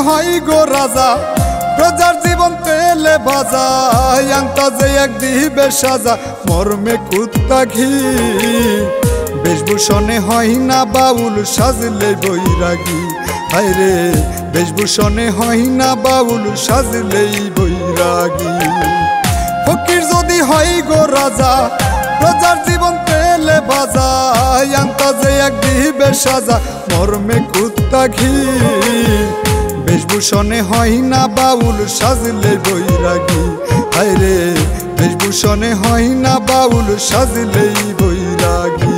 হয় গো রাজা প্রজার জীবন তেলে ভাজা আন্তাজে এক দিবে সাজা মর্মে কুত্তা ঘি বেশভূষণে হয় না বাউল সাজলে বৈরাগী হায়রে বেশভূষণে হয় না বাউল সাজলেই বৈরাগী ফকির যদি হয় গো রাজা প্রজার জীবন তেলে ভাজা আন্তাজে এক দিবে সাজা মর্মে কুত্তা ঘি বেশভূষণে হয় না বাউল সাজলে বৈরাগী হায়রে বেশভূষণে হয় না বাউল সাজলেই বৈরাগী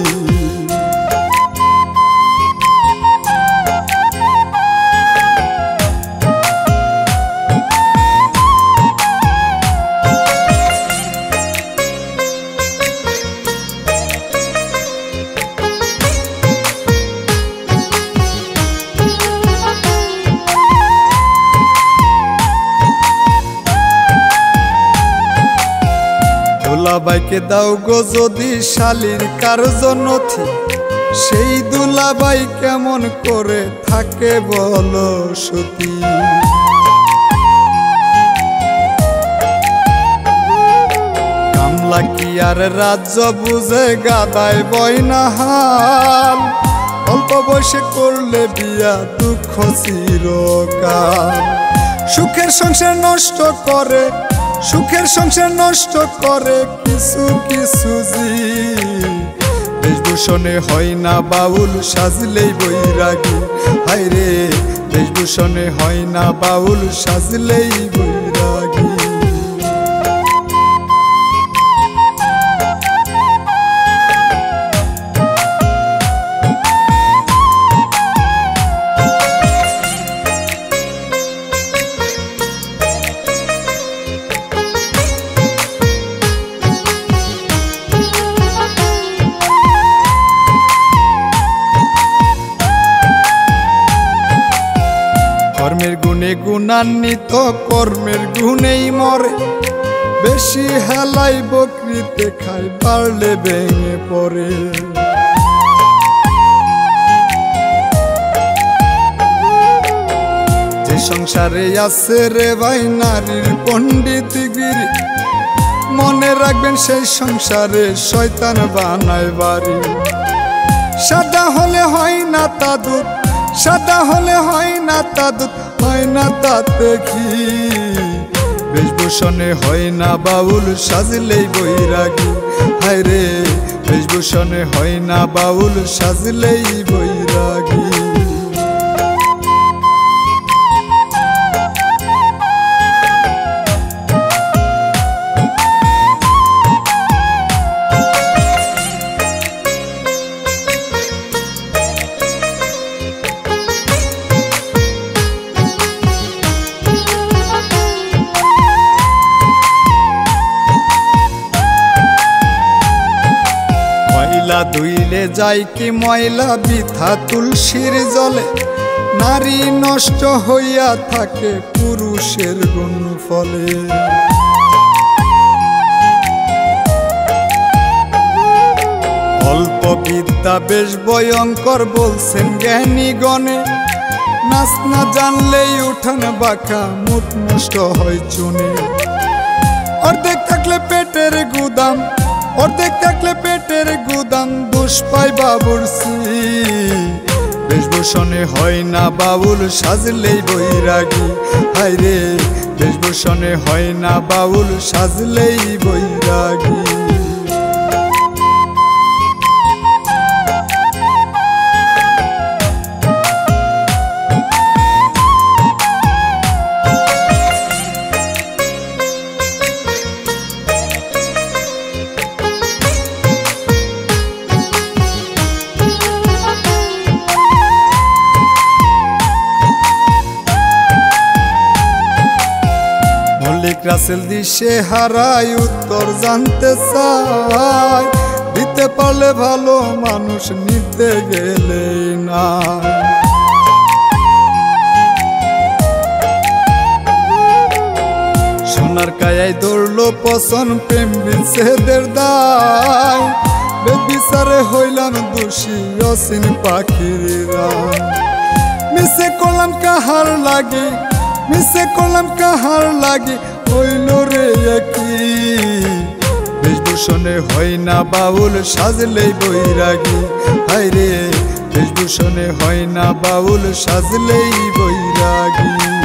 দুলাবাইকে দাও গো যদি শালীর কার্যনথি সেই দুলাবাই কেমন করে থাকে বলো সতী কামলা কি আর রাজ্য বুঝে গাদায় বয়না হাল অল্প বয়সে করলে বিয়া দুঃখ চিরকাল সুখের সংসার নষ্ট করে সুখের সংসার নষ্ট করে কিছু কিছু জি বেশভূষণে হয় না বাউল সাজলেই বৈরাগী হায়রে বেশভূষণে হয় না বাউল সাজলেই বৈরাগী কর্মের গুণে গুণান্বিত কর্মের গুণেই মরে বেশি হেলাই বকরিতে খায় পারলে ভেঙে পড়ে যে সংসারে আছে রে ভাই নারীর পণ্ডিতগিরি মনে রাখবেন সেই সংসারে শয়তান বানায় বাড়ি সাদা হলে হয় না তা দুধ সাদা হলে হয় না তা দুধ হয় না তাতে ঘি বেশভূষণে হয় না বাউল সাজলেই বৈরাগী হায়রে বেশভূষণে হয় না বাউল সাজলেই বৈরাগী ধুইলে যাই কি ময়লা বৃথা তুলসীর জলে নারী নষ্ট হইয়া থাকে পুরুষের গুণ ফলে অল্প বিদ্যা বেশ ভয়ঙ্কর বলছেন জ্ঞানী গণে নাচ না জানলেই উঠান বাঁকা মুখ নষ্ট হয় চুনে অর্ধেক থাকলে পেটের গুদাম অর্ধেক থাকলে পেটের গুদাম দোষ পাই বাবুরসি বেশভূষণে হয় না বাউল সাজলেই বৈরাগী হায়রে বেশভূষণে হয় না বাউল সাজলেই বৈরাগী রাসেল দিশে হারাই উত্তর জানতে চাই দিতে পারলে ভালো মানুষ নিতে গেলে না সোনার কায়ায় দৌড়লো পছন প্রেম বিচ্ছেদের দায় বেবিচারে হইলাম দোষী অসীন পাখিরা মিছে করলাম কাহার লাগে, মিছে করলাম কাহার লাগে, হইল রে একই। বেশভূষণে হয় না বাউল সাজলেই বৈরাগী, হায় রে বেশভূষণে হয় না বাউল সাজলেই বৈরাগী।